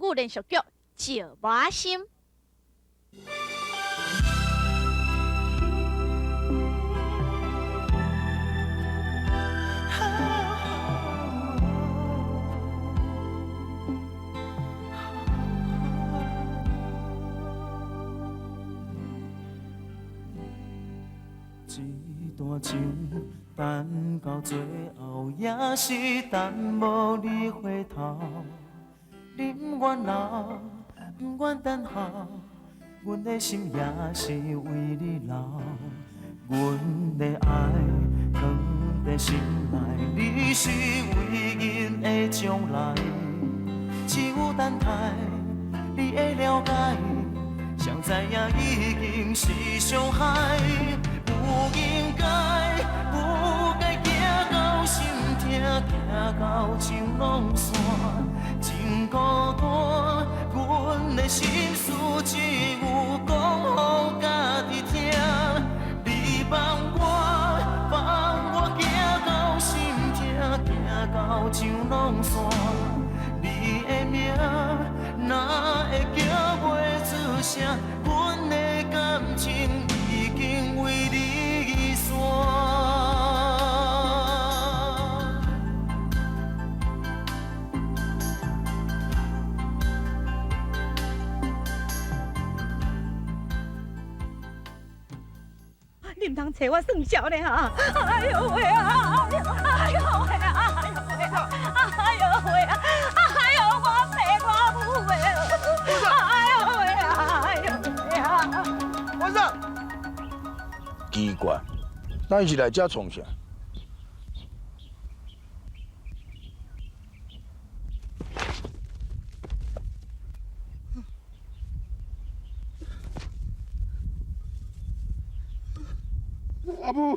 语连续剧《石磨心》。一段情等到最后，也是等无你回头。你不愿留，不愿等候，阮的心也是为你留。阮的爱藏在心内，你是唯一的将来。只有等待你的了解，谁知影已经是伤害。不应该，不该行到心痛，行到情拢散，真孤单。阮的心事只有讲予家己听。你放我行到心痛，行到情拢散。你的名哪会叫袂出声？阮的感情已经为你散。你唔通找我算账呢哈！哎呦喂啊！哎呦喂啊！哎呦喂啊！哎呦喂啊！哎呦我赔我母喂！哎呦喂啊！哎呦喂啊！晚上，奇怪，咱是来这创啥？阿母，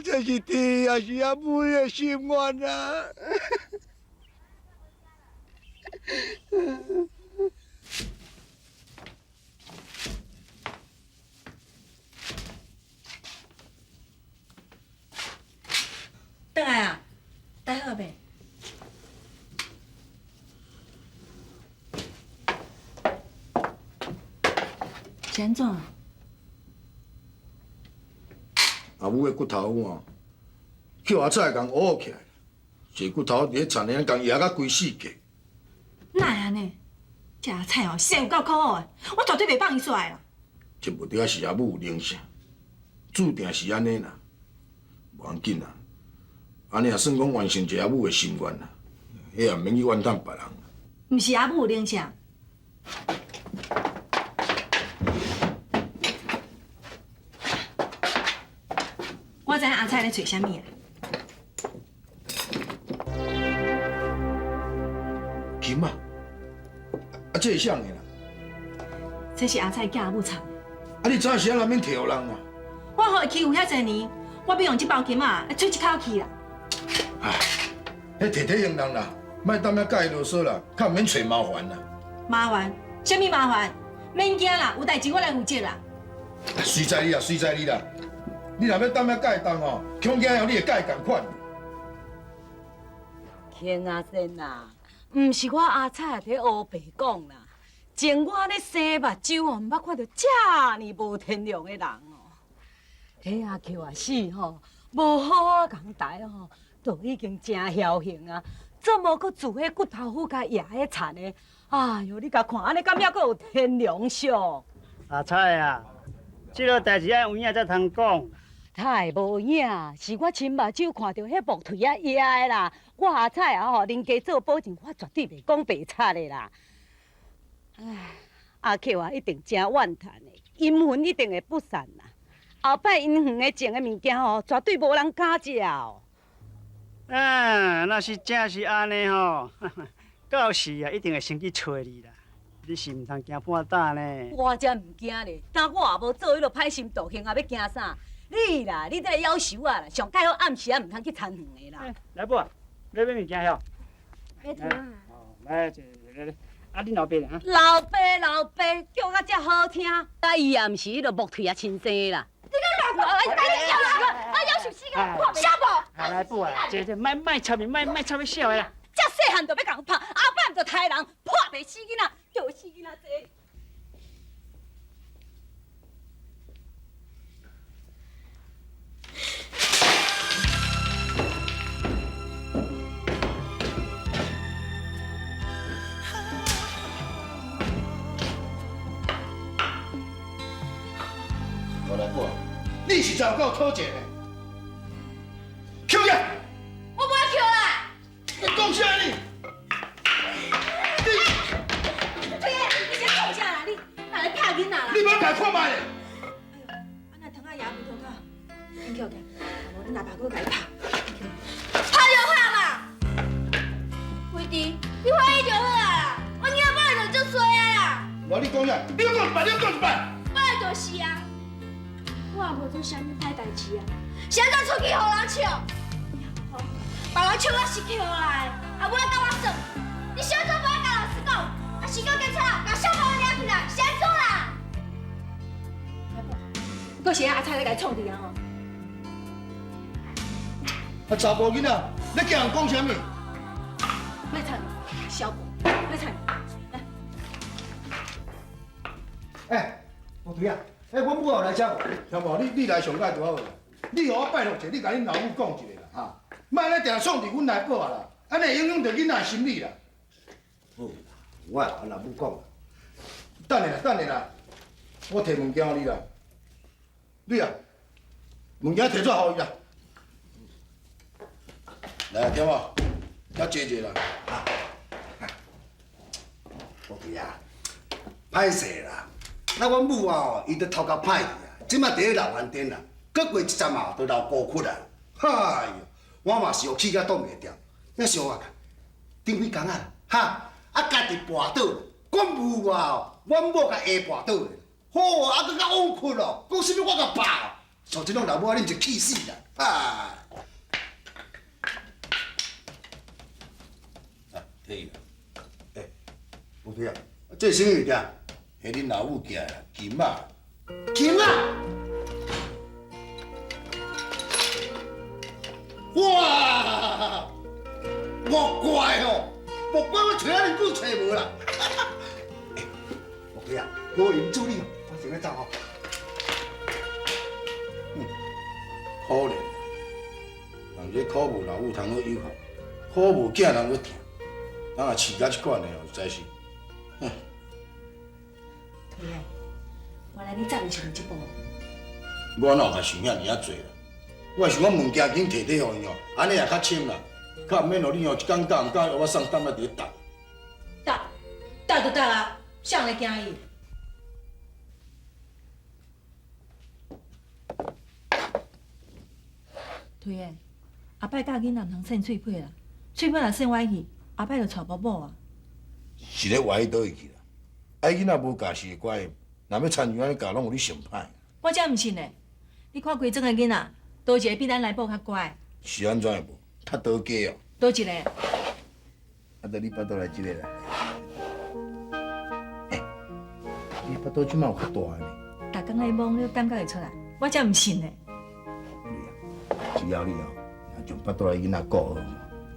这是天也是阿母的心愿啊！倒来啊，待好未？是安怎？阿母的骨头啊，叫阿菜共乌起来，这骨头伫咧田里共压甲规死架。哪会安尼？这阿菜哦，生有够可恶的，我绝对袂放伊出来啦！这无得是阿母有灵性，注定是安尼啦。无要紧啦，安尼也算讲完成一阿母的心愿啦，迄也毋免去怨叹别人。毋是阿母有灵性。我知影阿菜咧找啥物啊？金啊，啊这是啥物啦？这是阿菜寄阿母藏的。啊你知影是安怎免摕互人啊？我互伊欺负遐侪年，我要用这包金啊，吹一口气啦。唉，迄摕体型人啦，莫当遐甲伊啰嗦啦，较免找麻烦啦。麻烦？啥物麻烦？免惊啦，有代志我来负责啦。随在你啦，随在你啦。你若要当遐甲伊当哦，恐惊后你会甲伊共款。天啊仙啊，毋是我阿菜在黑白讲啦，前我咧生目睭哦，毋捌看到遮尼无天良的人哦。迄阿舅啊死吼，无好好共待吼，都已经真侥幸啊，怎么搁自迄骨头虎甲野迄田的？哎哟，你甲看安尼，敢还阁有天良相？阿菜啊，这个代志爱有影才通讲。太无影，是我亲目睭看到迄木腿啊野的啦。我阿菜啊吼，恁家做保证，我绝对袂讲白贼的啦。唉，阿舅啊，一定真怨叹的，阴魂一定会不散啦。后摆因园的种的物件吼，绝对无人敢食哦。若是真是安尼吼，到时啊一定会先去找你啦。你是毋通惊半打呢？我才唔惊咧，但我也无做迄落歹心道行啊，要惊啥？你啦，你这个夭寿啊啦，上介好暗时啊，唔通去参园的啦。来不？要买物件哟。买糖啊！哦，来，来，啊，恁老爸呢？老爸，叫甲遮好听，啊伊也毋是迄落木腿啊亲生的啦。你个老婆，夭寿死个，小无。来不啊，这莫插面，莫插要笑的啦。遮细汉就要共你是真够讨钱的。扣下！我不要扣啦！你讲啥呢？对呀，你先扣下啦！你哪来拍囡仔啦？你无甲看卖咧？哎呦，安那疼啊，牙不痛啊！你扣起，无你阿爸佫甲你拍，拍就拍嘛！辉弟，你欢喜就好啊！我囡仔本来就足衰啊啦！我你讲啥？你要讲一摆，你要讲一摆。本来就是啊，我也无做啥物歹代志啊，现在出去互人笑。别人笑我是捡来的，啊，我甲我算，你小做无爱甲老师讲，啊，是叫警察把小朋友抓起来，先做啦！搁是阿菜在甲你创治啊吼！啊，查甫囡仔，你叫人讲啥物？卖菜，小宝，卖菜，来。哎，吴队啊，哎，阮母后来遮无？听无？你来上界就好啦。你互我拜托者，你甲恁老母讲一下啦，哈。莫安尼定创伫阮内部啊啦，安尼会影响到囡仔心理啦。好，我会甲老母讲啦。等下啦，等下啦，我摕物件互你啦。你啊，物件摕出互伊啦。来，听无？遐坐者啦。吴队啊，歹势啦，那阮母啊，伊都头壳歹去啊，即马伫咧闹翻天啦，搁过一阵啊，就闹孤屈啊。哎呦！我嘛是有气甲挡袂牢，那想啊，顶几工啊，哈，啊家己跋倒，阮母啊，阮某甲下跋倒的，好啊，搁甲枉屈咯，讲啥物我甲爸，像即种老母啊，恁就气死啦，啊！啊，可以啦，哎，吴队啊，这什么物件？系恁老母寄的金仔，金仔。哇！莫怪哦，莫怪我找啊恁久找无啦。哎，吴队啊，我因助你哦，我先去走哦。可怜，人这苦无老母通好有效，苦无囝通好疼，咱若饲甲即款的哦，实在是，推啊！原来你早就想到这步。我哪有甲想遐尔啊多啦？我想讲物件紧摕底互伊哦，安尼也较深啦，较毋免互你哦一工到毋到我送担仔伫咧等。答就答啊，谁来惊伊？推的，后摆教囡仔毋通扇喙皮啦，喙皮若扇歪去，后摆就娶某某啊。是咧歪倒去啦，爱囡仔无教是会乖的，若要参与安尼教，拢有你上歹。我才毋信呢，你看规整个囡仔，倒一个比咱内部较乖。是安怎会无？较倒假哦。倒一个？啊，得你巴肚来即个啦。哎，你巴肚即摆有较大呢。逐工来摸，你感觉会出来？我才毋信呢。只要你哦，若将巴肚来囡仔顾好，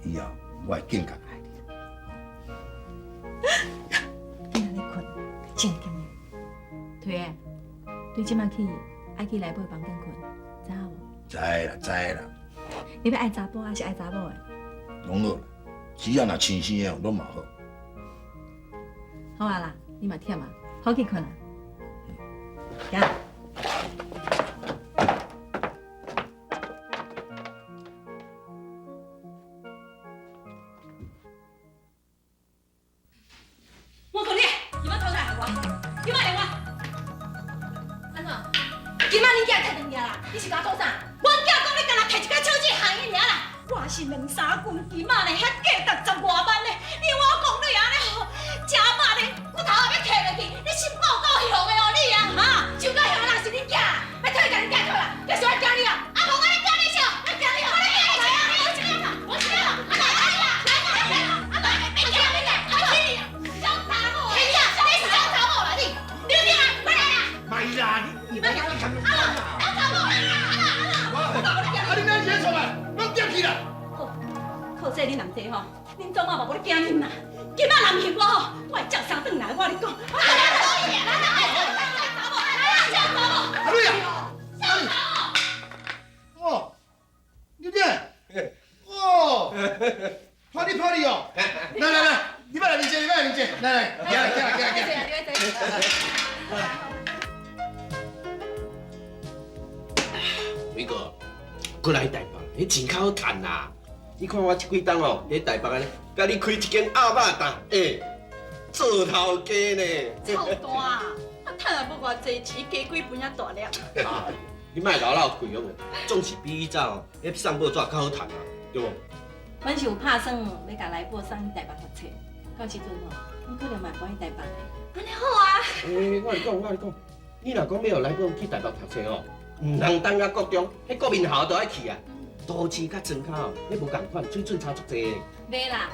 以后我会更加爱你。囡仔咧困，正经的。推的，对即摆起，爱去内部房间困，知影无？知啦，知啦，你要爱查甫还是爱查某的？拢好啦，只要若亲生的，拢嘛好。好啊啦，你嘛忝啊，好去困啊。行。我讲你，今晚偷啥我？今晚连我。安怎？今仔你囝摕两件啦？你是甲我做啥？阮囝讲你干那摕一架手机行伊尔啦，我是两三斤金仔呢，遐价值10外万呢，你我讲你安尼吼，正马呢，骨头也要摕落去，你心够雄的哦你啊哈！就够凶啦，是恁囝，要退甲恁囝退啦，要是我惊你啊！啊，无我咧惊你笑，我惊你啊！我咧惊你啊！我惊你啊！我惊你啊！啊来啊！啊来！别惊你啊！我气你啊！小杂某，你是小杂某啦你！你有病啊！快来啊！没啦，你别讲他们小杂某啦！啊，你哪是咧创啊？拢点去啦！靠这恁人地吼，恁总嘛无咧惊恁啦。今仔人骗我吼，我会照相转来，我跟你讲。阿瑞啊！哦，你点？哦，拍你哦！来，你别来面前，来，行来。真较好趁啦。你看我这几档哦，伫台北安尼，甲你开一间鸭肉档，做头家呢。臭大啊！趁也无偌济钱，加几分啊大粒。啊，你莫老老贵哦，总是比以前哦，迄送报纸较好趁啊，对无？阮是有拍算要甲来宝送去台北读册，到时阵哦，阮可能嘛搬去台北。安尼好啊！我跟你讲，你若讲要来宝去台北读册哦，唔通当甲国中，迄国民校都爱去啊。都市甲庄脚哦，迄无共款，水准差足济。袂啦，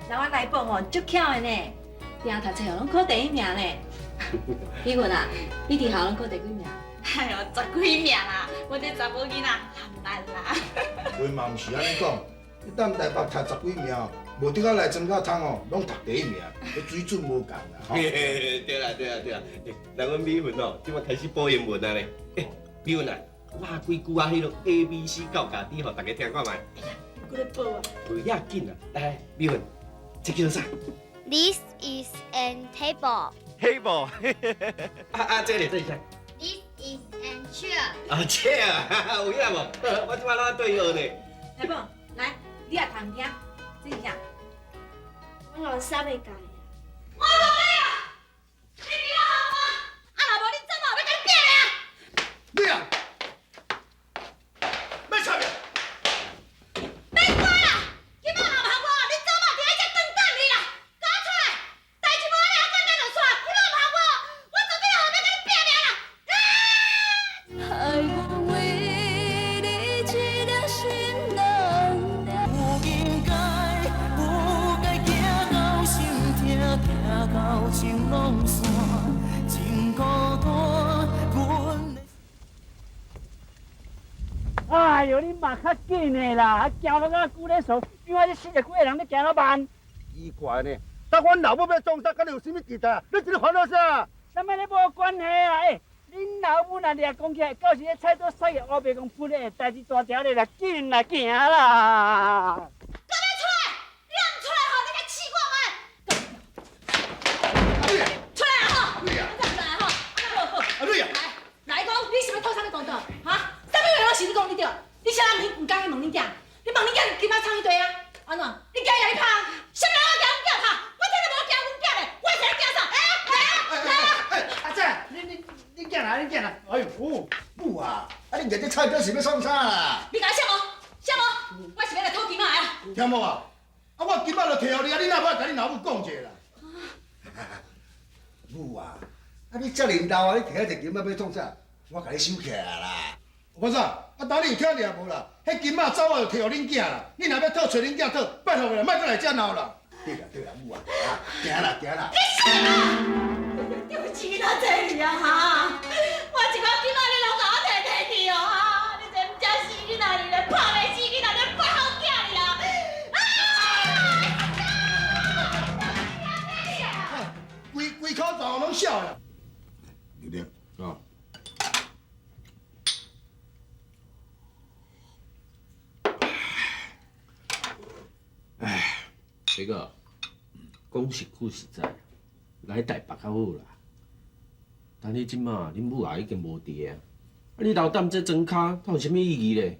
那我来宝吼足巧的呢，定读册哦，拢考第一名呢。李云啊，你伫校拢考第几名？哎呦，10几名啦！我这查某囡仔含难啦。话嘛毋是安尼讲，你当台北读10几名，无得甲来庄脚通哦，拢读第一名，迄水准无共啦。对啦，人阮美云哦，即马开始播英文啊咧。美云啊，拉几句啊，迄落 ABC 教家己，互大家听看卖。我咧报啊。袂要紧啊，来，美云，这叫做啥 This is an table. ？table。这里啥？ This is an chair. 啊，这啊，有影无？我即马拢对学呢。来宝，来，你也通听，这是啥？我老师要教。我讲你啊，你离我好吗？啊，若无你怎么要甲你拼的啊？你啊，要插面？别管啦！今仔若唔学我，你早晚伫喺遮等等你啦！赶出来！代志无安尼啊简单就煞，今仔唔学我，我绝对后要甲你拼命啦！有应该，有该行到心痛，痛到情拢散，真孤单。阮。哎呦，你嘛较紧的啦，行落啊久咧数，比我这40几个人咧行了慢。奇怪呢，但阮老母要撞杀，敢有啥物期待？你这个烦恼啥？什么咧无关系啊？恁老母若掠讲起来，到时咧菜刀甩个乌白公扑咧，代志大条咧啦，紧啦行啦。赶紧出来！你若唔出来吼，你甲试我吗？出来啊吼！对啊，出来啊吼！啊对啊，来讲，你是要讨啥物公道？哈？啥物话我是你讲你对？你啥人唔敢去问恁囝？你问恁囝今仔创一堆啊？安怎？你惊伊来拍？啥物人我惊阮囝拍？我真係无惊阮囝咧，我是来惊啥？来啊！阿姐，你惊啦？你惊啦？哎呦，母啊，啊你日这菜刀是要创啥啦？你甲我啥无？啥无？我是要来讨金仔的啊！听无啊？啊我今仔就摕互你啊，你哪要甲你老母讲者啦？母啊，啊你遮尔老啊，你摕迄只金仔要创啥？我甲你收起来啦。我说，啊当你有听着无啦？迄金仔早就摕互恁囝啦，你若要讨找恁囝讨，拜托啦，莫再来遮闹啦。对啦，母啊，行啦。对不起，哪这里啊哈？我一个今仔日拢甲我摕去哦哈！你真唔正死囡仔哩咧，拍袂死囡仔咧，拍好囝哩啊！规口罩拢笑啦。有点啊。这个讲实句实在，来台北较好啦。但你即马恁母也已经无伫啊，你留踮这庄脚，它有啥物意义咧？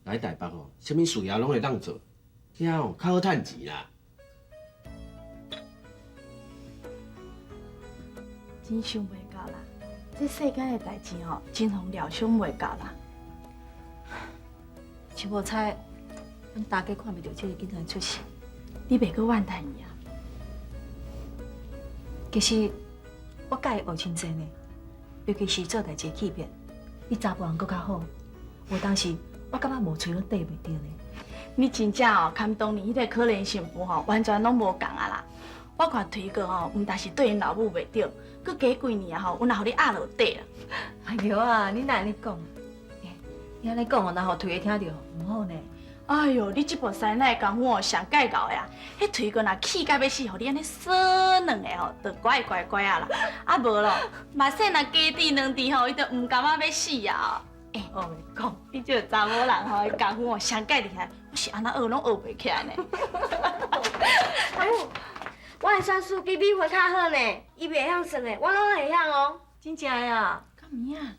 来台北哦，啥物事业拢会当做，遐哦较好趁钱啦。真想袂到啦，这世间的代志吼，真互料想袂到啦。真无彩，阮大家看袂到这个囡仔出世，你袂阁怨叹伊啊？其实我甲伊学真济呢，尤其是做代志气魄，比查甫人搁较好。有当时我感觉无喙拢缀袂着呢。你真正哦，堪当年迄个可怜媳妇吼，完全拢无共啊啦。我看推哥吼，毋但是对因老母袂着，佮加几年啊吼，阮也互你压落底啦。哎呦啊，你哪安尼讲？你安尼讲哦，若互推个听着唔好呢。哎呦，你这部师奶功夫哦，上介高呀！迄推哥若气甲要死，互你安尼耍两个吼，就乖啊啦。啊无咯，嘛说若加滴两滴吼，伊就唔甘要死啊！我袂讲，你这个查某人吼，伊功夫哦上介厉害，我是安那学拢学袂起来呢。阿母，我的算术比你会较好呢，伊袂晓算的，我拢会晓哦。真正呀？干物啊？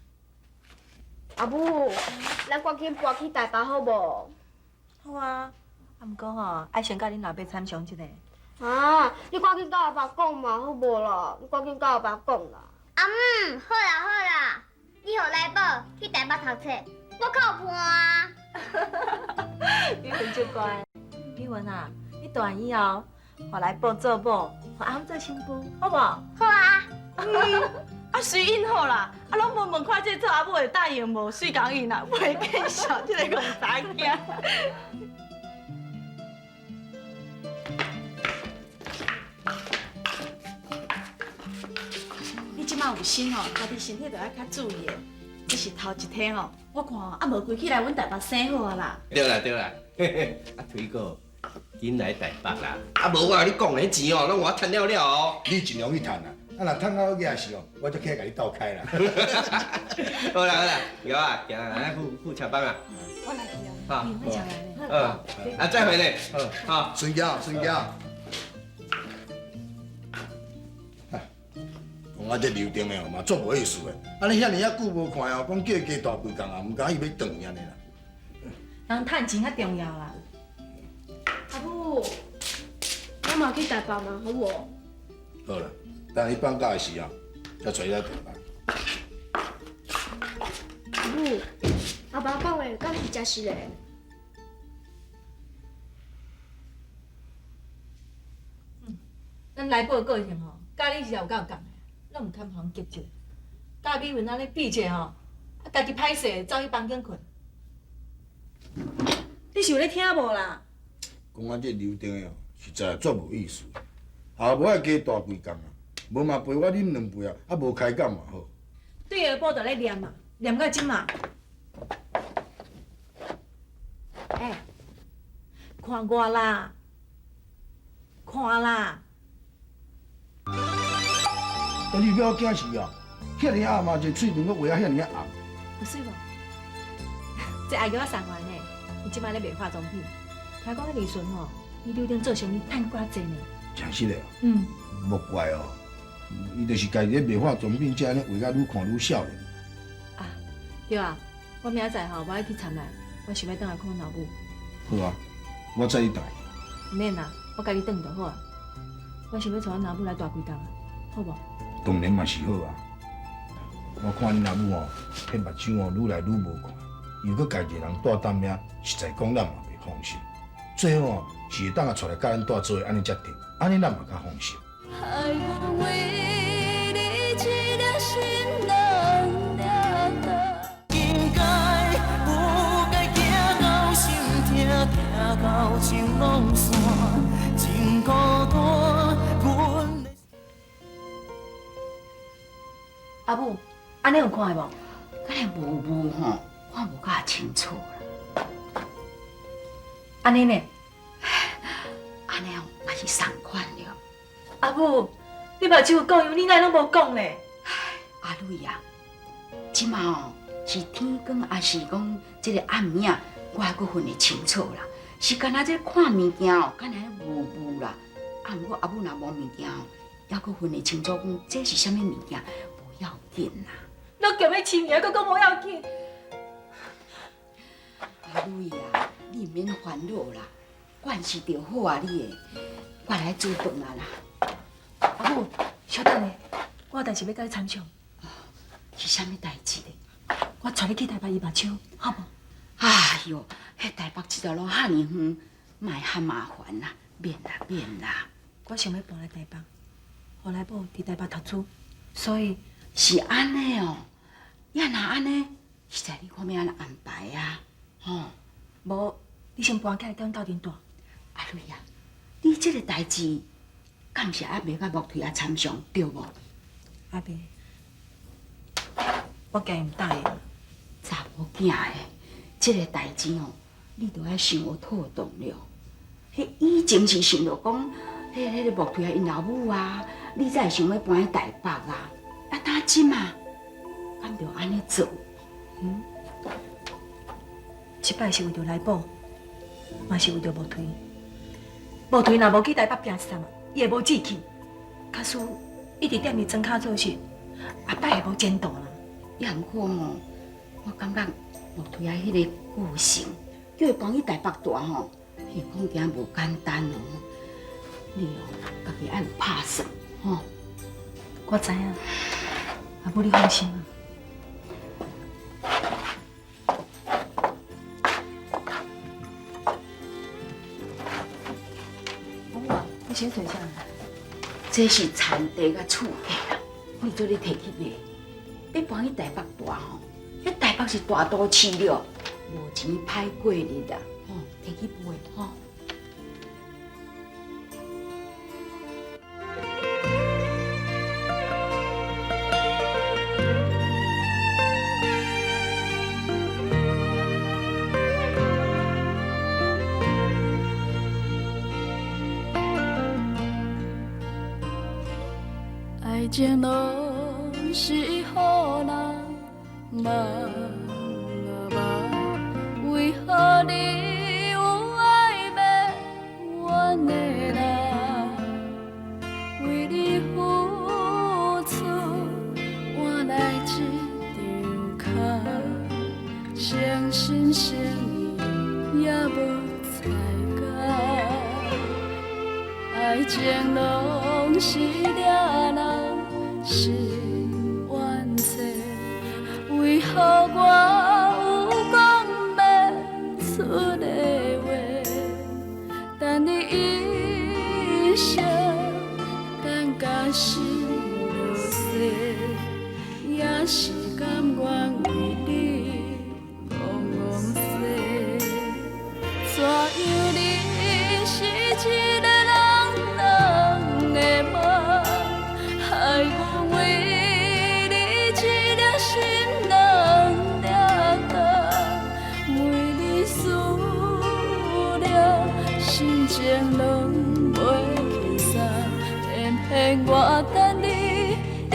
阿母，咱赶紧搬去台北好无？好啊，毋过吼，爱先甲恁老爸参详一下。啊，你赶紧甲阿爸讲嘛，好无啦？你赶紧甲阿爸讲啦。阿姆，好啦好啦，你互来宝去台北读册，我靠搬啊！宇文真乖，宇文啊，你大汉以后，互来宝做某，互阿姆做新妇，好无？好啊。啊，随因好啦，啊，拢问问看这做阿母会答应无？水讲应啦，袂见笑，这个戆查囝。你即马有心吼，家己身体就要较注意的。只是头一天吼，我看啊无归起来，阮台北生好啊啦。对啦对啦，啊推哥，紧来台北啦！啊无我甲你讲的钱哦，拢我趁了了哦。你尽量去趁啦，啊若趁到嘢时哦，我就起来甲你斗开啦。好啦好啦，有啊，行啊，来付车帮啊。我来去哦，好你们讲来呢。啊再回来，好。孙家孙家。讲啊，这刘定的哦嘛，足无意思的。啊，你遐尔啊久无看哦，讲叫伊加大几工啊，毋敢伊要转安尼啦。人趁钱较重要啦。阿母，我嘛去台北嘛，好无？好啦，等你放假的时候，才带你来台北。阿母，阿爸讲的敢是真实的？咱来宝个性吼，甲你是有够共的，咱毋堪互人激一下。甲美文安尼比者吼，啊家己歹势走去房间困。你是有咧听无啦？讲啊，这刘定的哦，实在足无意思。也无爱加大几工啊，无嘛陪我啉两杯啊，啊无开讲嘛好。对下晡就咧念嘛，念到即嘛。看我啦，看啦。啊，你不要惊是啊，遐尔暗嘛，这喙唇阁画啊遐尔红。有水无？这阿舅我送来呢，伊即摆咧卖化妆品。听讲迄李顺吼，伊刘定做生意趁偌济呢。真实的哦。嗯。莫怪哦，伊就是家己咧卖化妆品，才安尼画甲愈看愈少咧。啊，对啊，我明仔载吼，我要去参来，我想要倒来看老母。好啊，我载你带。唔免啦，我家己转就好啊。我想要带阮老母来大几工啊，好无？当然嘛是好啊。我看恁阿母哦，迄目睭哦愈来愈无看，又搁家己一人带担命，实在讲咱嘛袂放心。最好哦是会当啊出来甲咱带做伙，安尼才对，安尼咱嘛较放心。应该不该行到心痛，痛到情拢散，真孤单。阮阿母，安尼有看的无？敢若无吼，看无甲清楚啦。安尼呢？安尼哦，也是同款了。阿母，你目睭有讲样，你哪拢无讲呢？阿蕊啊，即马哦是天光，还是讲即个暗影，我还阁分得清楚啦。是干那这看物件哦，敢若模啦。啊，毋过阿母若无物件哦，还阁分得清楚，讲这是啥物物件，无要紧啦。咱叫要亲名，佮讲无要紧。阿蕊啊，你免烦恼啦，惯是就好啊，你的，我来煮饭啊啦。阿母，稍等下，我有代志要甲你参详。是啥物代志咧？我带你去台北医目睭，好无？哎哟，迄台北这条路遐尼远，莫遐麻烦啦，免啦免啦。我想要搬来台北，后来某伫台北读书，所以是安尼哦。要若安尼，实在你看要安怎安排啊？吼，无你先搬起来，甲阮斗阵住。阿蕊啊，你这个代志，敢是还未甲木腿啊参详对无？阿伯，我家毋答应。查某囝的，这个代志哦，你都要想好妥当了。迄以前是想着讲，迄个木腿啊因老母啊，你才会想要搬去台北啊。啊，当今嘛，敢着安尼做？即摆是为着来宝，嘛是为着木腿。木腿若无去台北拼啥嘛，伊会无志气。假使一直踮伫庄骹做事，阿伯会无前途啦。也毋过吼，我感觉我推下迄个顾城，叫伊搬去台北大吼，迄恐惊无简单哦。你哦，家己爱有拍算吼。我知影，阿母你放心啊。你先坐下来。这是田地甲厝价啦，你做你摕去卖。要搬去台北大吼，迄台北是大都市了，无钱歹过日啦，吼，摕去卖吼。爱情拢是予人梦啊梦，为何你有爱要怨的人？为你付出，换来一张卡，诚心诚意也无彩价。爱情拢是掠人心冤切，为何我有讲不出的话？等你一声，等到心落雪，也是甘愿为你戆戆洗。怎样你是一个人？爱阮为你一粒心两粒糖，为你思念，心情拢袂轻松，偏偏我等。